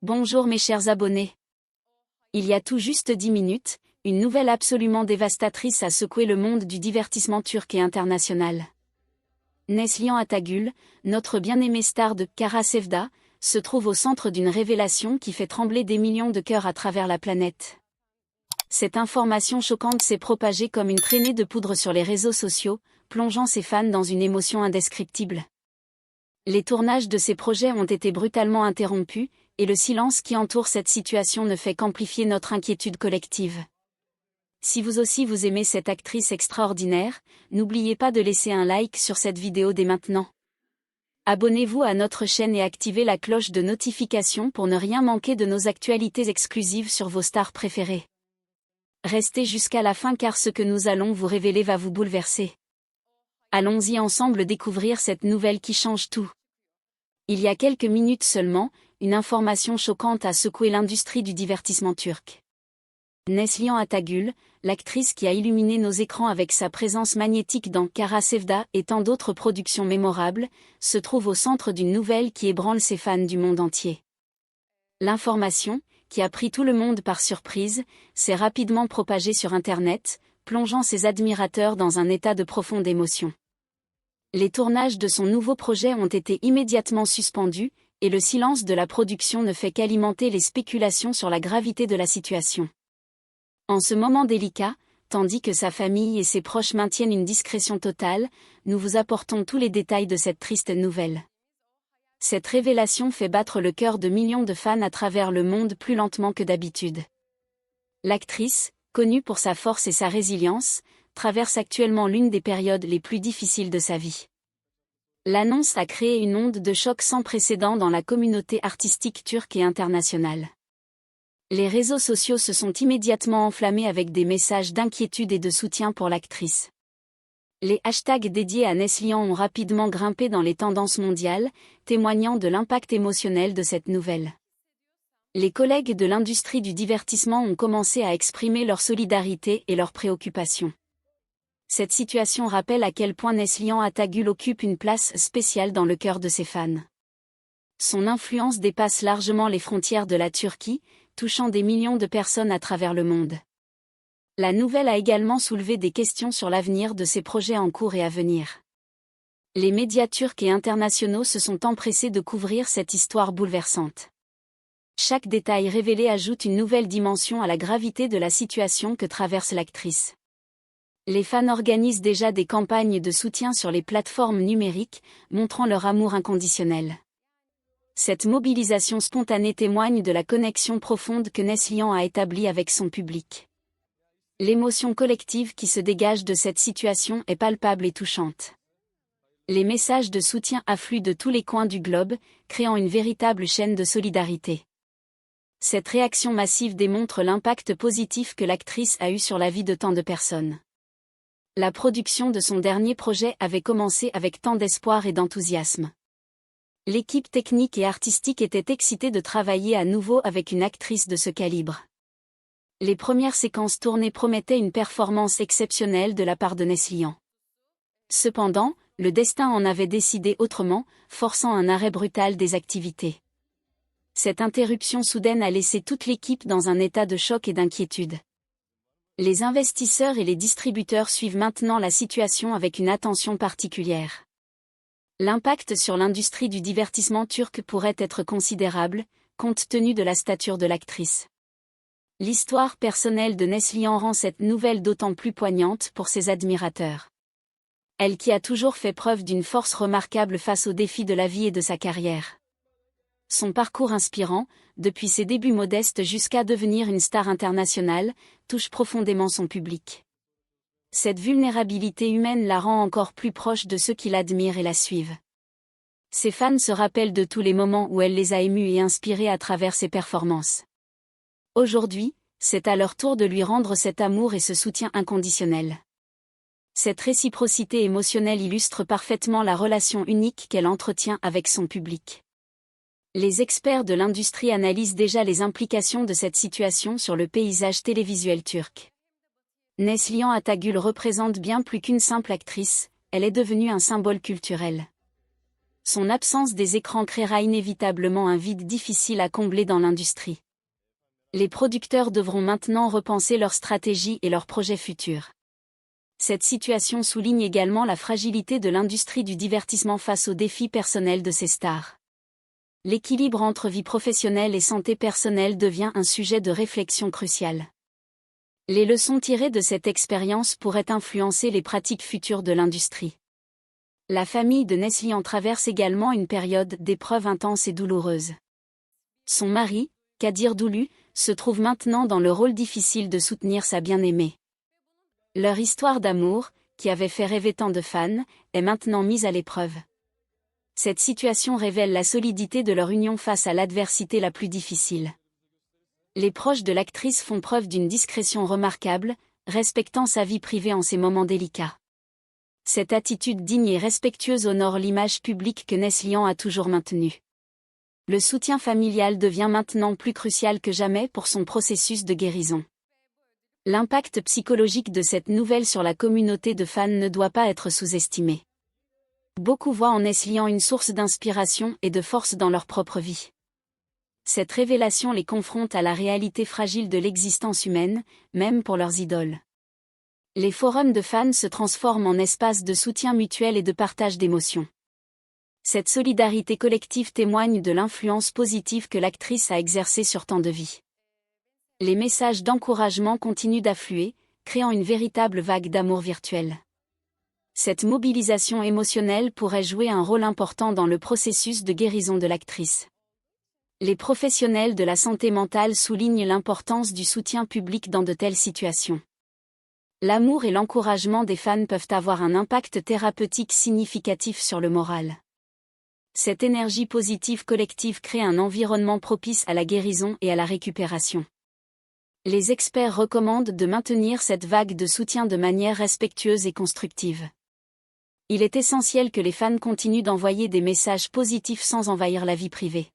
Bonjour mes chers abonnés. Il y a tout juste 10 minutes, une nouvelle absolument dévastatrice a secoué le monde du divertissement turc et international. Neslihan Atagül, notre bien-aimée star de Kara Sevda, se trouve au centre d'une révélation qui fait trembler des millions de cœurs à travers la planète. Cette information choquante s'est propagée comme une traînée de poudre sur les réseaux sociaux, plongeant ses fans dans une émotion indescriptible. Les tournages de ces projets ont été brutalement interrompus, et le silence qui entoure cette situation ne fait qu'amplifier notre inquiétude collective. Si vous aussi vous aimez cette actrice extraordinaire, n'oubliez pas de laisser un like sur cette vidéo dès maintenant. Abonnez-vous à notre chaîne et activez la cloche de notification pour ne rien manquer de nos actualités exclusives sur vos stars préférées. Restez jusqu'à la fin car ce que nous allons vous révéler va vous bouleverser. Allons-y ensemble découvrir cette nouvelle qui change tout. Il y a quelques minutes seulement, une information choquante a secoué l'industrie du divertissement turc. Neslihan Atagül, l'actrice qui a illuminé nos écrans avec sa présence magnétique dans Kara Sevda et tant d'autres productions mémorables, se trouve au centre d'une nouvelle qui ébranle ses fans du monde entier. L'information, qui a pris tout le monde par surprise, s'est rapidement propagée sur Internet, plongeant ses admirateurs dans un état de profonde émotion. Les tournages de son nouveau projet ont été immédiatement suspendus, et le silence de la production ne fait qu'alimenter les spéculations sur la gravité de la situation. En ce moment délicat, tandis que sa famille et ses proches maintiennent une discrétion totale, nous vous apportons tous les détails de cette triste nouvelle. Cette révélation fait battre le cœur de millions de fans à travers le monde plus lentement que d'habitude. L'actrice, connue pour sa force et sa résilience, traverse actuellement l'une des périodes les plus difficiles de sa vie. L'annonce a créé une onde de choc sans précédent dans la communauté artistique turque et internationale. Les réseaux sociaux se sont immédiatement enflammés avec des messages d'inquiétude et de soutien pour l'actrice. Les hashtags dédiés à Neslihan ont rapidement grimpé dans les tendances mondiales, témoignant de l'impact émotionnel de cette nouvelle. Les collègues de l'industrie du divertissement ont commencé à exprimer leur solidarité et leurs préoccupations. Cette situation rappelle à quel point Neslihan Atagül occupe une place spéciale dans le cœur de ses fans. Son influence dépasse largement les frontières de la Turquie, touchant des millions de personnes à travers le monde. La nouvelle a également soulevé des questions sur l'avenir de ses projets en cours et à venir. Les médias turcs et internationaux se sont empressés de couvrir cette histoire bouleversante. Chaque détail révélé ajoute une nouvelle dimension à la gravité de la situation que traverse l'actrice. Les fans organisent déjà des campagnes de soutien sur les plateformes numériques, montrant leur amour inconditionnel. Cette mobilisation spontanée témoigne de la connexion profonde que Neslihan a établie avec son public. L'émotion collective qui se dégage de cette situation est palpable et touchante. Les messages de soutien affluent de tous les coins du globe, créant une véritable chaîne de solidarité. Cette réaction massive démontre l'impact positif que l'actrice a eu sur la vie de tant de personnes. La production de son dernier projet avait commencé avec tant d'espoir et d'enthousiasme. L'équipe technique et artistique était excitée de travailler à nouveau avec une actrice de ce calibre. Les premières séquences tournées promettaient une performance exceptionnelle de la part de Neslihan. Cependant, le destin en avait décidé autrement, forçant un arrêt brutal des activités. Cette interruption soudaine a laissé toute l'équipe dans un état de choc et d'inquiétude. Les investisseurs et les distributeurs suivent maintenant la situation avec une attention particulière. L'impact sur l'industrie du divertissement turc pourrait être considérable, compte tenu de la stature de l'actrice. L'histoire personnelle de Neslihan rend cette nouvelle d'autant plus poignante pour ses admirateurs. Elle qui a toujours fait preuve d'une force remarquable face aux défis de la vie et de sa carrière. Son parcours inspirant, depuis ses débuts modestes jusqu'à devenir une star internationale, touche profondément son public. Cette vulnérabilité humaine la rend encore plus proche de ceux qui l'admirent et la suivent. Ses fans se rappellent de tous les moments où elle les a émus et inspirés à travers ses performances. Aujourd'hui, c'est à leur tour de lui rendre cet amour et ce soutien inconditionnel. Cette réciprocité émotionnelle illustre parfaitement la relation unique qu'elle entretient avec son public. Les experts de l'industrie analysent déjà les implications de cette situation sur le paysage télévisuel turc. Neslihan Atagül représente bien plus qu'une simple actrice, elle est devenue un symbole culturel. Son absence des écrans créera inévitablement un vide difficile à combler dans l'industrie. Les producteurs devront maintenant repenser leurs stratégies et leurs projets futurs. Cette situation souligne également la fragilité de l'industrie du divertissement face aux défis personnels de ses stars. L'équilibre entre vie professionnelle et santé personnelle devient un sujet de réflexion crucial. Les leçons tirées de cette expérience pourraient influencer les pratiques futures de l'industrie. La famille de Neslihan traverse également une période d'épreuves intenses et douloureuses. Son mari, Kadir Doulu, se trouve maintenant dans le rôle difficile de soutenir sa bien-aimée. Leur histoire d'amour, qui avait fait rêver tant de fans, est maintenant mise à l'épreuve. Cette situation révèle la solidité de leur union face à l'adversité la plus difficile. Les proches de l'actrice font preuve d'une discrétion remarquable, respectant sa vie privée en ces moments délicats. Cette attitude digne et respectueuse honore l'image publique que Neslihan a toujours maintenue. Le soutien familial devient maintenant plus crucial que jamais pour son processus de guérison. L'impact psychologique de cette nouvelle sur la communauté de fans ne doit pas être sous-estimé. Beaucoup voient en Neslihan une source d'inspiration et de force dans leur propre vie. Cette révélation les confronte à la réalité fragile de l'existence humaine, même pour leurs idoles. Les forums de fans se transforment en espaces de soutien mutuel et de partage d'émotions. Cette solidarité collective témoigne de l'influence positive que l'actrice a exercée sur tant de vies. Les messages d'encouragement continuent d'affluer, créant une véritable vague d'amour virtuel. Cette mobilisation émotionnelle pourrait jouer un rôle important dans le processus de guérison de l'actrice. Les professionnels de la santé mentale soulignent l'importance du soutien public dans de telles situations. L'amour et l'encouragement des fans peuvent avoir un impact thérapeutique significatif sur le moral. Cette énergie positive collective crée un environnement propice à la guérison et à la récupération. Les experts recommandent de maintenir cette vague de soutien de manière respectueuse et constructive. Il est essentiel que les fans continuent d'envoyer des messages positifs sans envahir la vie privée.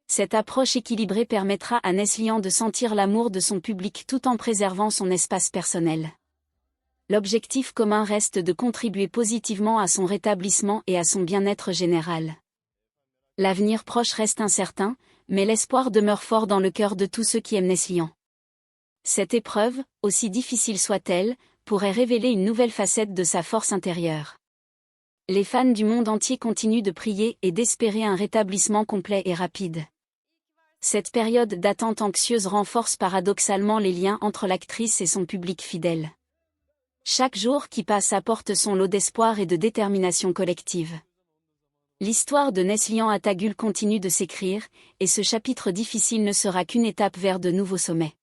Cette approche équilibrée permettra à Neslihan de sentir l'amour de son public tout en préservant son espace personnel. L'objectif commun reste de contribuer positivement à son rétablissement et à son bien-être général. L'avenir proche reste incertain, mais l'espoir demeure fort dans le cœur de tous ceux qui aiment Neslihan. Cette épreuve, aussi difficile soit-elle, pourrait révéler une nouvelle facette de sa force intérieure. Les fans du monde entier continuent de prier et d'espérer un rétablissement complet et rapide. Cette période d'attente anxieuse renforce paradoxalement les liens entre l'actrice et son public fidèle. Chaque jour qui passe apporte son lot d'espoir et de détermination collective. L'histoire de Neslihan Attagul continue de s'écrire, et ce chapitre difficile ne sera qu'une étape vers de nouveaux sommets.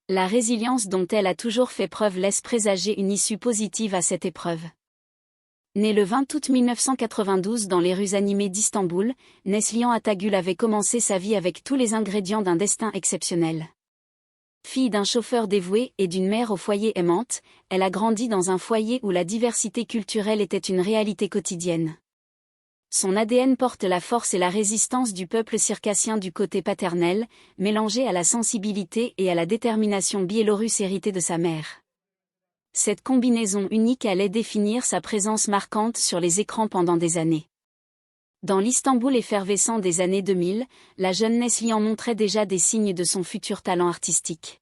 La résilience dont elle a toujours fait preuve laisse présager une issue positive à cette épreuve. Née le 20 août 1992 dans les rues animées d'Istanbul, Neslihan Attagul avait commencé sa vie avec tous les ingrédients d'un destin exceptionnel. Fille d'un chauffeur dévoué et d'une mère au foyer aimante, elle a grandi dans un foyer où la diversité culturelle était une réalité quotidienne. Son ADN porte la force et la résistance du peuple circassien du côté paternel, mélangée à la sensibilité et à la détermination biélorusse héritée de sa mère. Cette combinaison unique allait définir sa présence marquante sur les écrans pendant des années. Dans l'Istanbul effervescent des années 2000, la jeune Neslihan montrait déjà des signes de son futur talent artistique.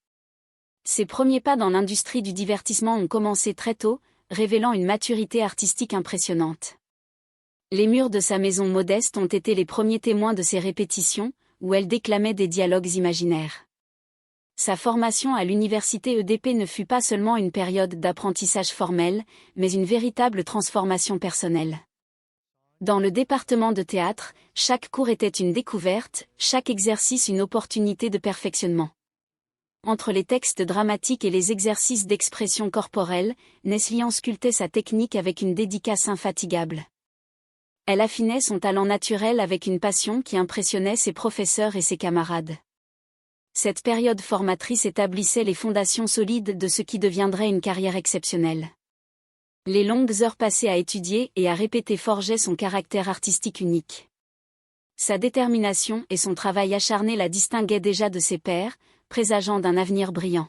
Ses premiers pas dans l'industrie du divertissement ont commencé très tôt, révélant une maturité artistique impressionnante. Les murs de sa maison modeste ont été les premiers témoins de ses répétitions, où elle déclamait des dialogues imaginaires. Sa formation à l'université EDP ne fut pas seulement une période d'apprentissage formel, mais une véritable transformation personnelle. Dans le département de théâtre, chaque cours était une découverte, chaque exercice une opportunité de perfectionnement. Entre les textes dramatiques et les exercices d'expression corporelle, Neslihan sculptait sa technique avec une dédicace infatigable. Elle affinait son talent naturel avec une passion qui impressionnait ses professeurs et ses camarades. Cette période formatrice établissait les fondations solides de ce qui deviendrait une carrière exceptionnelle. Les longues heures passées à étudier et à répéter forgeaient son caractère artistique unique. Sa détermination et son travail acharné la distinguaient déjà de ses pairs, présageant d'un avenir brillant.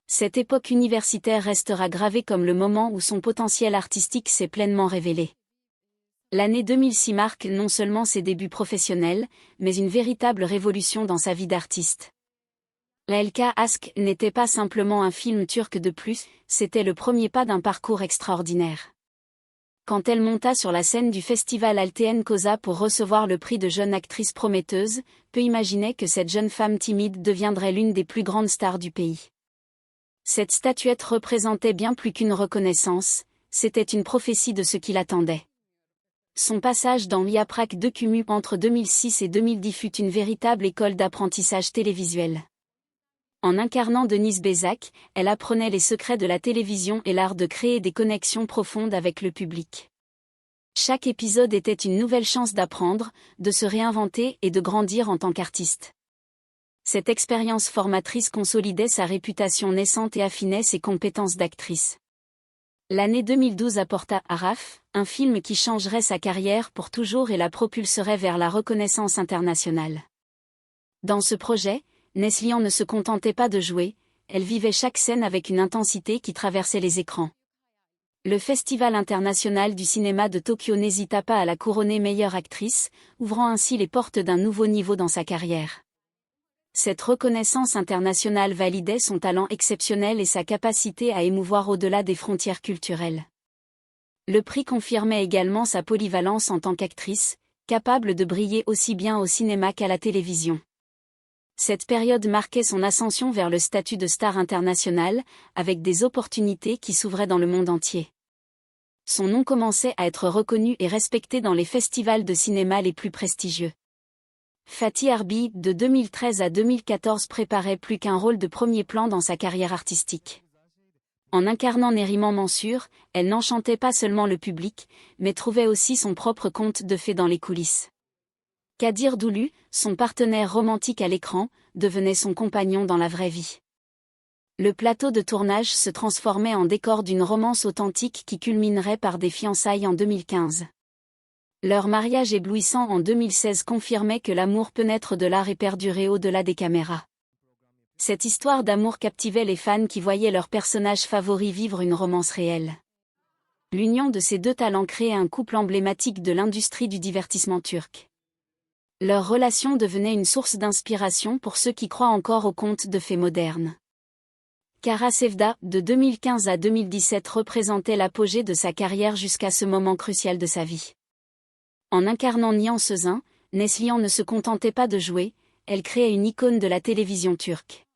Cette époque universitaire restera gravée comme le moment où son potentiel artistique s'est pleinement révélé. L'année 2006 marque non seulement ses débuts professionnels, mais une véritable révolution dans sa vie d'artiste. Lelka Aşk n'était pas simplement un film turc de plus, c'était le premier pas d'un parcours extraordinaire. Quand elle monta sur la scène du festival Alten Cosa pour recevoir le prix de jeune actrice prometteuse, peu imaginer que cette jeune femme timide deviendrait l'une des plus grandes stars du pays. Cette statuette représentait bien plus qu'une reconnaissance, c'était une prophétie de ce qui l'attendait. Son passage dans Yaprak Dökümü entre 2006 et 2010 fut une véritable école d'apprentissage télévisuel. En incarnant Denise Bézac, elle apprenait les secrets de la télévision et l'art de créer des connexions profondes avec le public. Chaque épisode était une nouvelle chance d'apprendre, de se réinventer et de grandir en tant qu'artiste. Cette expérience formatrice consolidait sa réputation naissante et affinait ses compétences d'actrice. L'année 2012 apporta Araf, un film qui changerait sa carrière pour toujours et la propulserait vers la reconnaissance internationale. Dans ce projet, Neslihan ne se contentait pas de jouer, elle vivait chaque scène avec une intensité qui traversait les écrans. Le Festival international du cinéma de Tokyo n'hésita pas à la couronner meilleure actrice, ouvrant ainsi les portes d'un nouveau niveau dans sa carrière. Cette reconnaissance internationale validait son talent exceptionnel et sa capacité à émouvoir au-delà des frontières culturelles. Le prix confirmait également sa polyvalence en tant qu'actrice, capable de briller aussi bien au cinéma qu'à la télévision. Cette période marquait son ascension vers le statut de star internationale, avec des opportunités qui s'ouvraient dans le monde entier. Son nom commençait à être reconnu et respecté dans les festivals de cinéma les plus prestigieux. Fatih Harbi, de 2013 à 2014, préparait plus qu'un rôle de premier plan dans sa carrière artistique. En incarnant Neriman Mansur, elle n'enchantait pas seulement le public, mais trouvait aussi son propre conte de fées dans les coulisses. Kadir Doulu, son partenaire romantique à l'écran, devenait son compagnon dans la vraie vie. Le plateau de tournage se transformait en décor d'une romance authentique qui culminerait par des fiançailles en 2015. Leur mariage éblouissant en 2016 confirmait que l'amour peut naître de l'art et perdurer au-delà des caméras. Cette histoire d'amour captivait les fans qui voyaient leurs personnages favoris vivre une romance réelle. L'union de ces deux talents créait un couple emblématique de l'industrie du divertissement turc. Leur relation devenait une source d'inspiration pour ceux qui croient encore aux contes de fées modernes. Kara Sevda, de 2015 à 2017, représentait l'apogée de sa carrière jusqu'à ce moment crucial de sa vie. En incarnant Nihan Sözün, Neslihan ne se contentait pas de jouer, elle créait une icône de la télévision turque.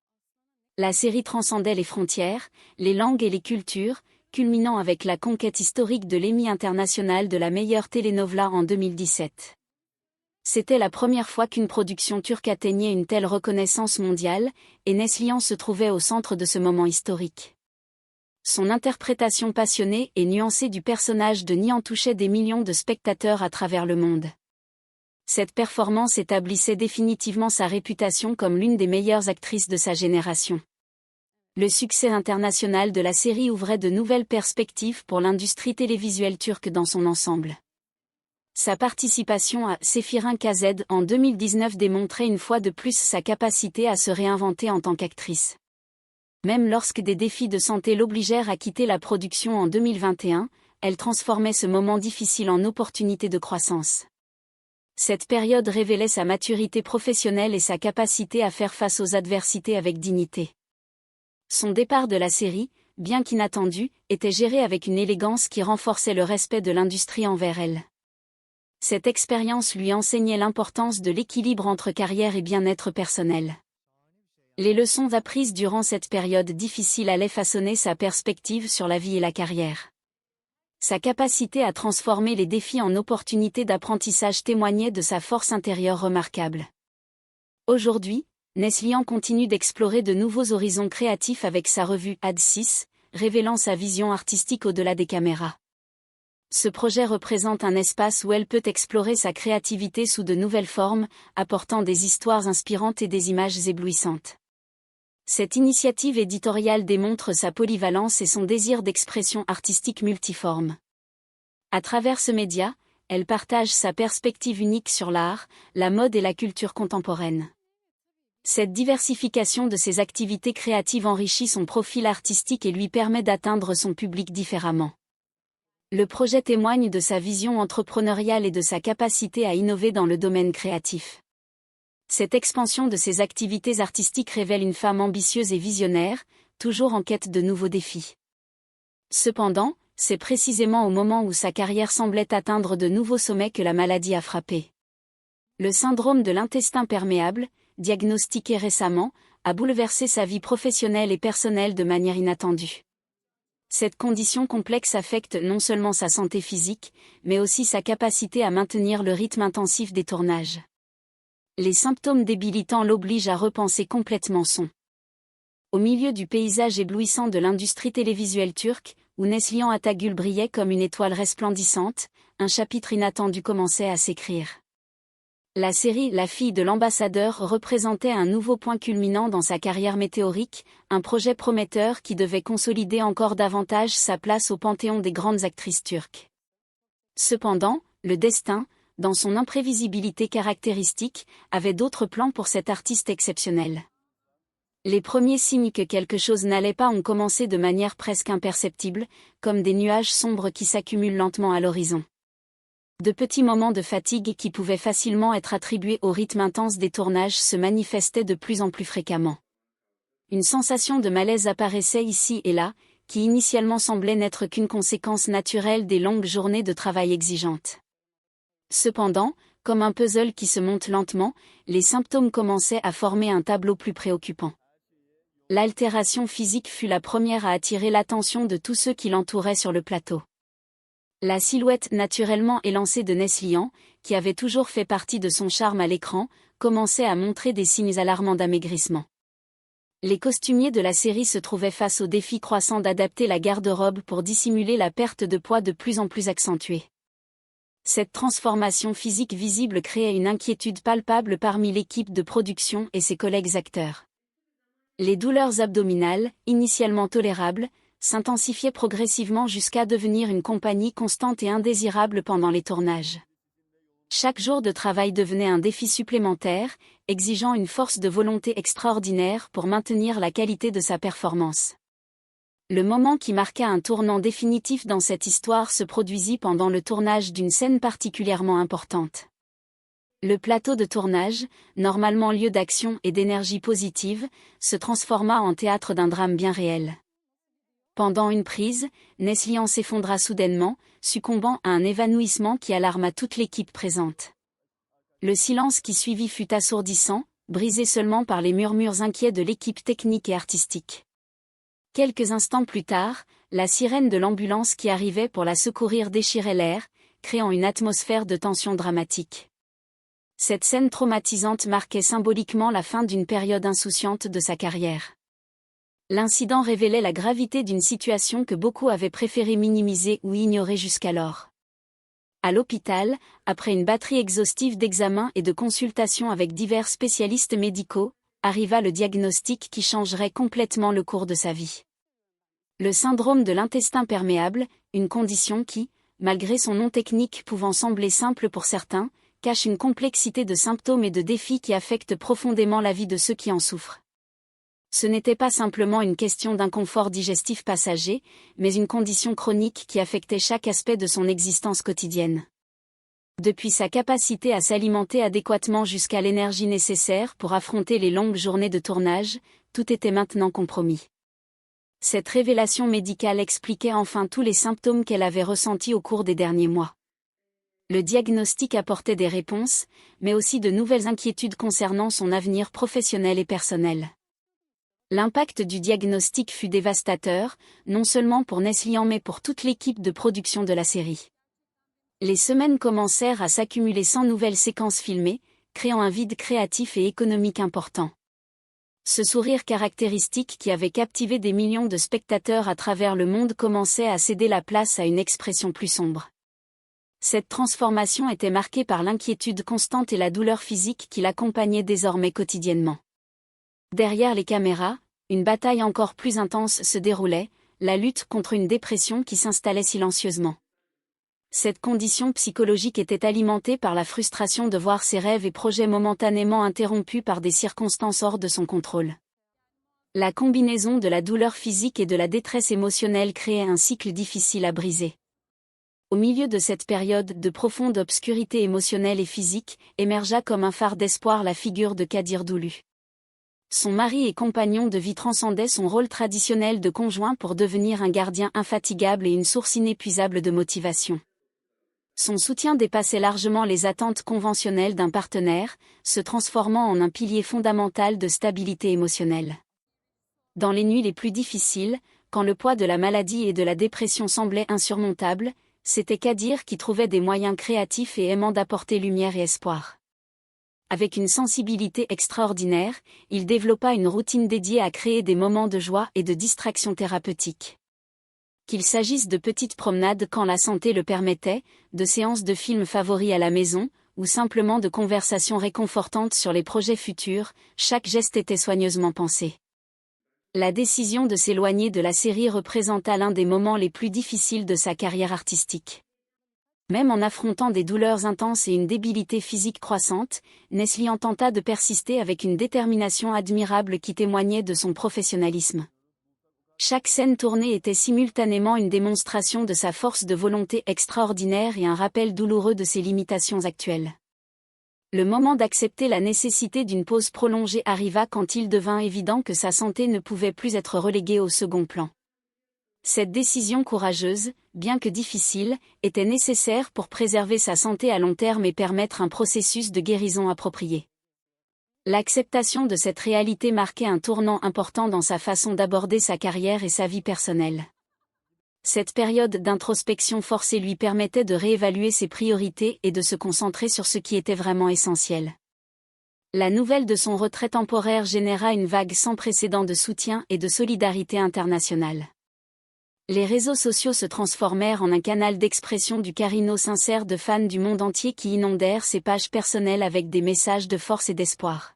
La série transcendait les frontières, les langues et les cultures, culminant avec la conquête historique de l'Emmy international de la meilleure telenovela en 2017. C'était la première fois qu'une production turque atteignait une telle reconnaissance mondiale, et Neslihan se trouvait au centre de ce moment historique. Son interprétation passionnée et nuancée du personnage de Nihan touchait des millions de spectateurs à travers le monde. Cette performance établissait définitivement sa réputation comme l'une des meilleures actrices de sa génération. Le succès international de la série ouvrait de nouvelles perspectives pour l'industrie télévisuelle turque dans son ensemble. Sa participation à Sefirin KZ en 2019 démontrait une fois de plus sa capacité à se réinventer en tant qu'actrice. Même lorsque des défis de santé l'obligèrent à quitter la production en 2021, elle transformait ce moment difficile en opportunité de croissance. Cette période révélait sa maturité professionnelle et sa capacité à faire face aux adversités avec dignité. Son départ de la série, bien qu'inattendu, était géré avec une élégance qui renforçait le respect de l'industrie envers elle. Cette expérience lui enseignait l'importance de l'équilibre entre carrière et bien-être personnel. Les leçons apprises durant cette période difficile allaient façonner sa perspective sur la vie et la carrière. Sa capacité à transformer les défis en opportunités d'apprentissage témoignait de sa force intérieure remarquable. Aujourd'hui, Neslihan continue d'explorer de nouveaux horizons créatifs avec sa revue Ad 6, révélant sa vision artistique au-delà des caméras. Ce projet représente un espace où elle peut explorer sa créativité sous de nouvelles formes, apportant des histoires inspirantes et des images éblouissantes. Cette initiative éditoriale démontre sa polyvalence et son désir d'expression artistique multiforme. À travers ce média, elle partage sa perspective unique sur l'art, la mode et la culture contemporaine. Cette diversification de ses activités créatives enrichit son profil artistique et lui permet d'atteindre son public différemment. Le projet témoigne de sa vision entrepreneuriale et de sa capacité à innover dans le domaine créatif. Cette expansion de ses activités artistiques révèle une femme ambitieuse et visionnaire, toujours en quête de nouveaux défis. Cependant, c'est précisément au moment où sa carrière semblait atteindre de nouveaux sommets que la maladie a frappé. Le syndrome de l'intestin perméable, diagnostiqué récemment, a bouleversé sa vie professionnelle et personnelle de manière inattendue. Cette condition complexe affecte non seulement sa santé physique, mais aussi sa capacité à maintenir le rythme intensif des tournages. Les symptômes débilitants l'obligent à repenser complètement son. Au milieu du paysage éblouissant de l'industrie télévisuelle turque, où Neslihan Atagül brillait comme une étoile resplendissante, un chapitre inattendu commençait à s'écrire. La série La fille de l'ambassadeur représentait un nouveau point culminant dans sa carrière météorique, un projet prometteur qui devait consolider encore davantage sa place au panthéon des grandes actrices turques. Cependant, le destin, dans son imprévisibilité caractéristique, avait d'autres plans pour cet artiste exceptionnel. Les premiers signes que quelque chose n'allait pas ont commencé de manière presque imperceptible, comme des nuages sombres qui s'accumulent lentement à l'horizon. De petits moments de fatigue qui pouvaient facilement être attribués au rythme intense des tournages se manifestaient de plus en plus fréquemment. Une sensation de malaise apparaissait ici et là, qui initialement semblait n'être qu'une conséquence naturelle des longues journées de travail exigeantes. Cependant, comme un puzzle qui se monte lentement, les symptômes commençaient à former un tableau plus préoccupant. L'altération physique fut la première à attirer l'attention de tous ceux qui l'entouraient sur le plateau. La silhouette naturellement élancée de Neslihan, qui avait toujours fait partie de son charme à l'écran, commençait à montrer des signes alarmants d'amaigrissement. Les costumiers de la série se trouvaient face au défi croissant d'adapter la garde-robe pour dissimuler la perte de poids de plus en plus accentuée. Cette transformation physique visible créait une inquiétude palpable parmi l'équipe de production et ses collègues acteurs. Les douleurs abdominales, initialement tolérables, s'intensifiaient progressivement jusqu'à devenir une compagnie constante et indésirable pendant les tournages. Chaque jour de travail devenait un défi supplémentaire, exigeant une force de volonté extraordinaire pour maintenir la qualité de sa performance. Le moment qui marqua un tournant définitif dans cette histoire se produisit pendant le tournage d'une scène particulièrement importante. Le plateau de tournage, normalement lieu d'action et d'énergie positive, se transforma en théâtre d'un drame bien réel. Pendant une prise, Neslihan s'effondra soudainement, succombant à un évanouissement qui alarma toute l'équipe présente. Le silence qui suivit fut assourdissant, brisé seulement par les murmures inquiets de l'équipe technique et artistique. Quelques instants plus tard, la sirène de l'ambulance qui arrivait pour la secourir déchirait l'air, créant une atmosphère de tension dramatique. Cette scène traumatisante marquait symboliquement la fin d'une période insouciante de sa carrière. L'incident révélait la gravité d'une situation que beaucoup avaient préféré minimiser ou ignorer jusqu'alors. À l'hôpital, après une batterie exhaustive d'examens et de consultations avec divers spécialistes médicaux, arriva le diagnostic qui changerait complètement le cours de sa vie. Le syndrome de l'intestin perméable, une condition qui, malgré son nom technique pouvant sembler simple pour certains, cache une complexité de symptômes et de défis qui affectent profondément la vie de ceux qui en souffrent. Ce n'était pas simplement une question d'inconfort digestif passager, mais une condition chronique qui affectait chaque aspect de son existence quotidienne. Depuis sa capacité à s'alimenter adéquatement jusqu'à l'énergie nécessaire pour affronter les longues journées de tournage, tout était maintenant compromis. Cette révélation médicale expliquait enfin tous les symptômes qu'elle avait ressentis au cours des derniers mois. Le diagnostic apportait des réponses, mais aussi de nouvelles inquiétudes concernant son avenir professionnel et personnel. L'impact du diagnostic fut dévastateur, non seulement pour Neslihan mais pour toute l'équipe de production de la série. Les semaines commencèrent à s'accumuler sans nouvelles séquences filmées, créant un vide créatif et économique important. Ce sourire caractéristique qui avait captivé des millions de spectateurs à travers le monde commençait à céder la place à une expression plus sombre. Cette transformation était marquée par l'inquiétude constante et la douleur physique qui l'accompagnait désormais quotidiennement. Derrière les caméras, une bataille encore plus intense se déroulait, la lutte contre une dépression qui s'installait silencieusement. Cette condition psychologique était alimentée par la frustration de voir ses rêves et projets momentanément interrompus par des circonstances hors de son contrôle. La combinaison de la douleur physique et de la détresse émotionnelle créait un cycle difficile à briser. Au milieu de cette période de profonde obscurité émotionnelle et physique, émergea comme un phare d'espoir la figure de Kadir Doulu. Son mari et compagnon de vie transcendait son rôle traditionnel de conjoint pour devenir un gardien infatigable et une source inépuisable de motivation. Son soutien dépassait largement les attentes conventionnelles d'un partenaire, se transformant en un pilier fondamental de stabilité émotionnelle. Dans les nuits les plus difficiles, quand le poids de la maladie et de la dépression semblait insurmontable, c'était Kadir qui trouvait des moyens créatifs et aimants d'apporter lumière et espoir. Avec une sensibilité extraordinaire, il développa une routine dédiée à créer des moments de joie et de distraction thérapeutique. Qu'il s'agisse de petites promenades quand la santé le permettait, de séances de films favoris à la maison, ou simplement de conversations réconfortantes sur les projets futurs, chaque geste était soigneusement pensé. La décision de s'éloigner de la série représenta l'un des moments les plus difficiles de sa carrière artistique. Même en affrontant des douleurs intenses et une débilité physique croissante, Neslihan tenta de persister avec une détermination admirable qui témoignait de son professionnalisme. Chaque scène tournée était simultanément une démonstration de sa force de volonté extraordinaire et un rappel douloureux de ses limitations actuelles. Le moment d'accepter la nécessité d'une pause prolongée arriva quand il devint évident que sa santé ne pouvait plus être reléguée au second plan. Cette décision courageuse, bien que difficile, était nécessaire pour préserver sa santé à long terme et permettre un processus de guérison approprié. L'acceptation de cette réalité marquait un tournant important dans sa façon d'aborder sa carrière et sa vie personnelle. Cette période d'introspection forcée lui permettait de réévaluer ses priorités et de se concentrer sur ce qui était vraiment essentiel. La nouvelle de son retrait temporaire généra une vague sans précédent de soutien et de solidarité internationale. Les réseaux sociaux se transformèrent en un canal d'expression du carino sincère de fans du monde entier qui inondèrent ses pages personnelles avec des messages de force et d'espoir.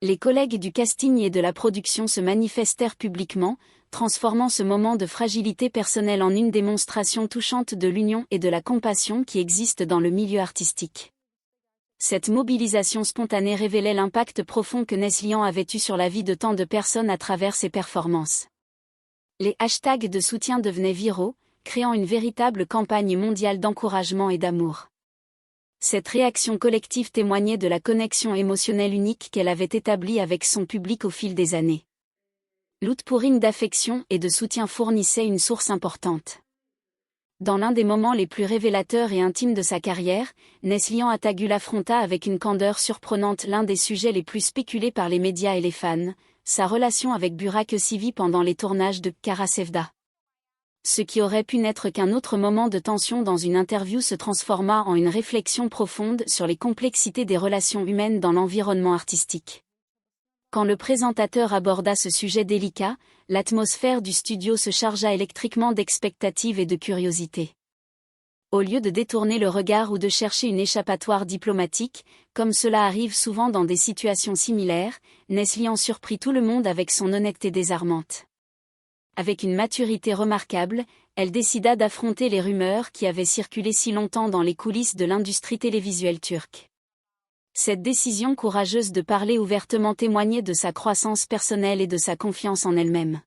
Les collègues du casting et de la production se manifestèrent publiquement, transformant ce moment de fragilité personnelle en une démonstration touchante de l'union et de la compassion qui existent dans le milieu artistique. Cette mobilisation spontanée révélait l'impact profond que Neslihan avait eu sur la vie de tant de personnes à travers ses performances. Les hashtags de soutien devenaient viraux, créant une véritable campagne mondiale d'encouragement et d'amour. Cette réaction collective témoignait de la connexion émotionnelle unique qu'elle avait établie avec son public au fil des années. L'outpouring d'affection et de soutien fournissait une source importante. Dans l'un des moments les plus révélateurs et intimes de sa carrière, Neslihan Atagül affronta avec une candeur surprenante l'un des sujets les plus spéculés par les médias et les fans, sa relation avec Burak Özçivit pendant les tournages de Kara Sevda. Ce qui aurait pu n'être qu'un autre moment de tension dans une interview se transforma en une réflexion profonde sur les complexités des relations humaines dans l'environnement artistique. Quand le présentateur aborda ce sujet délicat, l'atmosphère du studio se chargea électriquement d'expectatives et de curiosité. Au lieu de détourner le regard ou de chercher une échappatoire diplomatique, comme cela arrive souvent dans des situations similaires, Neslihan surprit tout le monde avec son honnêteté désarmante. Avec une maturité remarquable, elle décida d'affronter les rumeurs qui avaient circulé si longtemps dans les coulisses de l'industrie télévisuelle turque. Cette décision courageuse de parler ouvertement témoignait de sa croissance personnelle et de sa confiance en elle-même.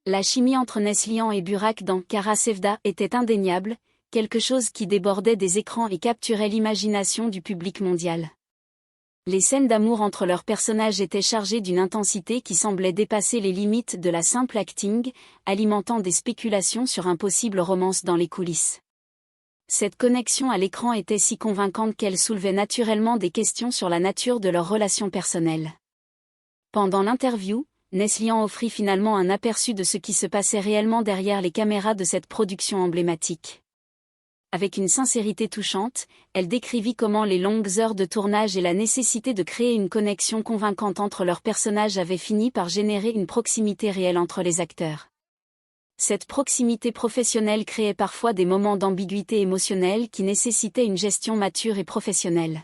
La chimie entre Neslihan et Burak dans Kara Sevda était indéniable, quelque chose qui débordait des écrans et capturait l'imagination du public mondial. Les scènes d'amour entre leurs personnages étaient chargées d'une intensité qui semblait dépasser les limites de la simple acting, alimentant des spéculations sur un possible romance dans les coulisses. Cette connexion à l'écran était si convaincante qu'elle soulevait naturellement des questions sur la nature de leur relation personnelle. Pendant l'interview, Neslihan offrit finalement un aperçu de ce qui se passait réellement derrière les caméras de cette production emblématique. Avec une sincérité touchante, elle décrivit comment les longues heures de tournage et la nécessité de créer une connexion convaincante entre leurs personnages avaient fini par générer une proximité réelle entre les acteurs. Cette proximité professionnelle créait parfois des moments d'ambiguïté émotionnelle qui nécessitaient une gestion mature et professionnelle.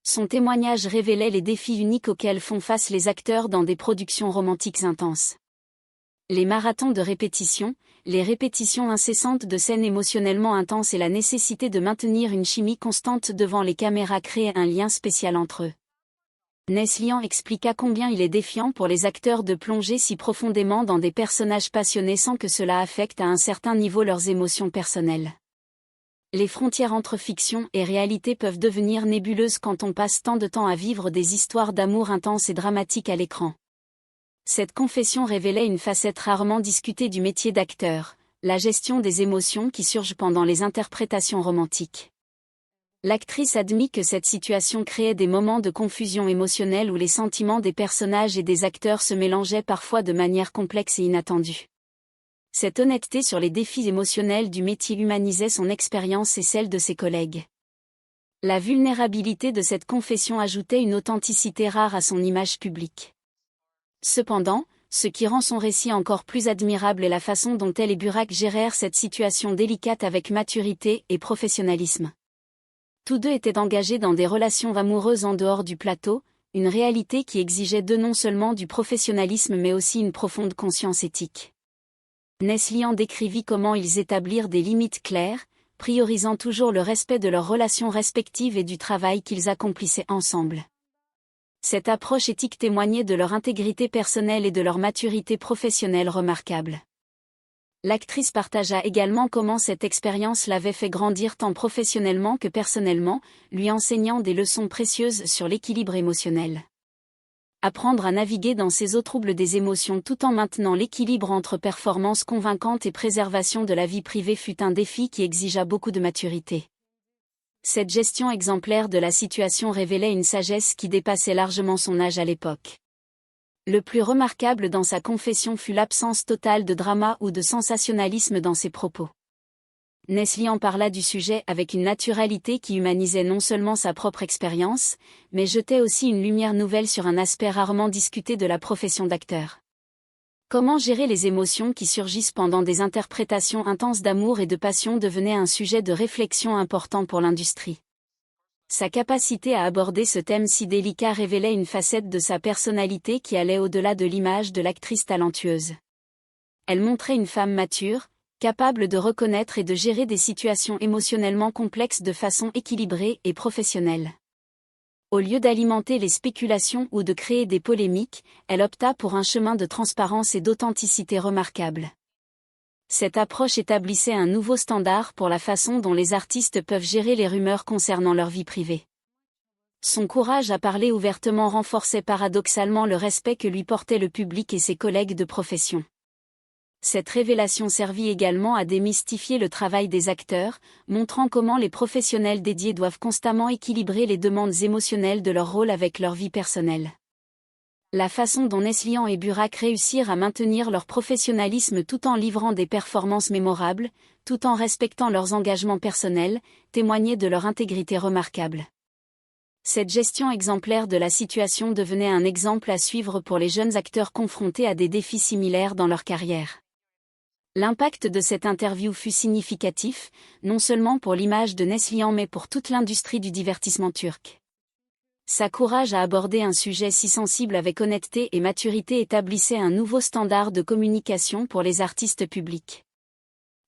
Son témoignage révélait les défis uniques auxquels font face les acteurs dans des productions romantiques intenses. Les marathons de répétition, les répétitions incessantes de scènes émotionnellement intenses et la nécessité de maintenir une chimie constante devant les caméras créaient un lien spécial entre eux. Neslihan expliqua combien il est défiant pour les acteurs de plonger si profondément dans des personnages passionnés sans que cela affecte à un certain niveau leurs émotions personnelles. Les frontières entre fiction et réalité peuvent devenir nébuleuses quand on passe tant de temps à vivre des histoires d'amour intenses et dramatiques à l'écran. Cette confession révélait une facette rarement discutée du métier d'acteur, la gestion des émotions qui surgent pendant les interprétations romantiques. L'actrice admit que cette situation créait des moments de confusion émotionnelle où les sentiments des personnages et des acteurs se mélangeaient parfois de manière complexe et inattendue. Cette honnêteté sur les défis émotionnels du métier humanisait son expérience et celle de ses collègues. La vulnérabilité de cette confession ajoutait une authenticité rare à son image publique. Cependant, ce qui rend son récit encore plus admirable est la façon dont elle et Burak gérèrent cette situation délicate avec maturité et professionnalisme. Tous deux étaient engagés dans des relations amoureuses en dehors du plateau, une réalité qui exigeait d'eux non seulement du professionnalisme mais aussi une profonde conscience éthique. Neslihan décrivit comment ils établirent des limites claires, priorisant toujours le respect de leurs relations respectives et du travail qu'ils accomplissaient ensemble. Cette approche éthique témoignait de leur intégrité personnelle et de leur maturité professionnelle remarquable. L'actrice partagea également comment cette expérience l'avait fait grandir tant professionnellement que personnellement, lui enseignant des leçons précieuses sur l'équilibre émotionnel. Apprendre à naviguer dans ces eaux troubles des émotions tout en maintenant l'équilibre entre performance convaincante et préservation de la vie privée fut un défi qui exigea beaucoup de maturité. Cette gestion exemplaire de la situation révélait une sagesse qui dépassait largement son âge à l'époque. Le plus remarquable dans sa confession fut l'absence totale de drama ou de sensationnalisme dans ses propos. Neslihan parla du sujet avec une naturalité qui humanisait non seulement sa propre expérience, mais jetait aussi une lumière nouvelle sur un aspect rarement discuté de la profession d'acteur. Comment gérer les émotions qui surgissent pendant des interprétations intenses d'amour et de passion devenait un sujet de réflexion important pour l'industrie. Sa capacité à aborder ce thème si délicat révélait une facette de sa personnalité qui allait au-delà de l'image de l'actrice talentueuse. Elle montrait une femme mature, capable de reconnaître et de gérer des situations émotionnellement complexes de façon équilibrée et professionnelle. Au lieu d'alimenter les spéculations ou de créer des polémiques, elle opta pour un chemin de transparence et d'authenticité remarquable. Cette approche établissait un nouveau standard pour la façon dont les artistes peuvent gérer les rumeurs concernant leur vie privée. Son courage à parler ouvertement renforçait paradoxalement le respect que lui portait le public et ses collègues de profession. Cette révélation servit également à démystifier le travail des acteurs, montrant comment les professionnels dédiés doivent constamment équilibrer les demandes émotionnelles de leur rôle avec leur vie personnelle. La façon dont Neslihan et Burak réussirent à maintenir leur professionnalisme tout en livrant des performances mémorables, tout en respectant leurs engagements personnels, témoignait de leur intégrité remarquable. Cette gestion exemplaire de la situation devenait un exemple à suivre pour les jeunes acteurs confrontés à des défis similaires dans leur carrière. L'impact de cette interview fut significatif, non seulement pour l'image de Neslihan mais pour toute l'industrie du divertissement turc. Sa courage à aborder un sujet si sensible avec honnêteté et maturité établissait un nouveau standard de communication pour les artistes publics.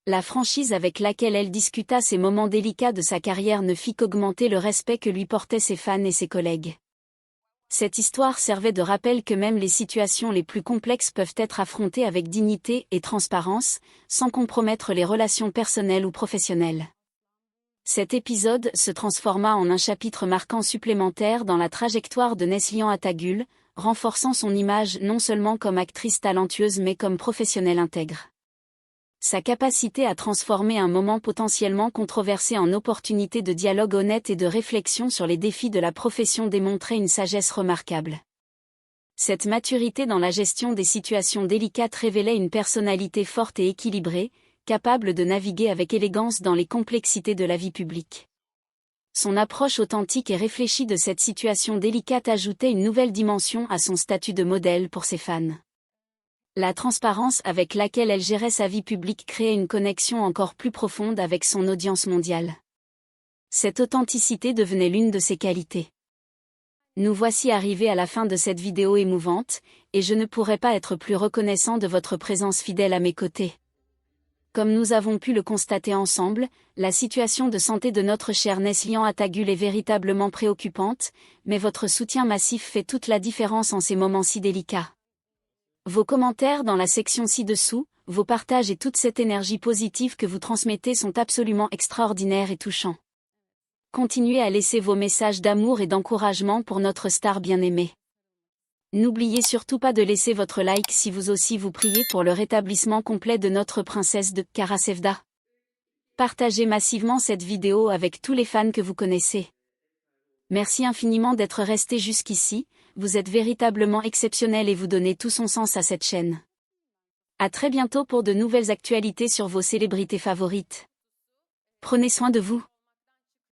La franchise avec laquelle elle discuta ces moments délicats de sa carrière ne fit qu'augmenter le respect que lui portaient ses fans et ses collègues. Cette histoire servait de rappel que même les situations les plus complexes peuvent être affrontées avec dignité et transparence, sans compromettre les relations personnelles ou professionnelles. Cet épisode se transforma en un chapitre marquant supplémentaire dans la trajectoire de Neslihan Atagül, renforçant son image non seulement comme actrice talentueuse mais comme professionnelle intègre. Sa capacité à transformer un moment potentiellement controversé en opportunité de dialogue honnête et de réflexion sur les défis de la profession démontrait une sagesse remarquable. Cette maturité dans la gestion des situations délicates révélait une personnalité forte et équilibrée, capable de naviguer avec élégance dans les complexités de la vie publique. Son approche authentique et réfléchie de cette situation délicate ajoutait une nouvelle dimension à son statut de modèle pour ses fans. La transparence avec laquelle elle gérait sa vie publique créait une connexion encore plus profonde avec son audience mondiale. Cette authenticité devenait l'une de ses qualités. Nous voici arrivés à la fin de cette vidéo émouvante, et je ne pourrais pas être plus reconnaissant de votre présence fidèle à mes côtés. Comme nous avons pu le constater ensemble, la situation de santé de notre cher Neslihan Atagül est véritablement préoccupante, mais votre soutien massif fait toute la différence en ces moments si délicats. Vos commentaires dans la section ci-dessous, vos partages et toute cette énergie positive que vous transmettez sont absolument extraordinaires et touchants. Continuez à laisser vos messages d'amour et d'encouragement pour notre star bien-aimée. N'oubliez surtout pas de laisser votre like si vous aussi vous priez pour le rétablissement complet de notre princesse de Kara Sevda. Partagez massivement cette vidéo avec tous les fans que vous connaissez. Merci infiniment d'être resté jusqu'ici, vous êtes véritablement exceptionnel et vous donnez tout son sens à cette chaîne. À très bientôt pour de nouvelles actualités sur vos célébrités favorites. Prenez soin de vous.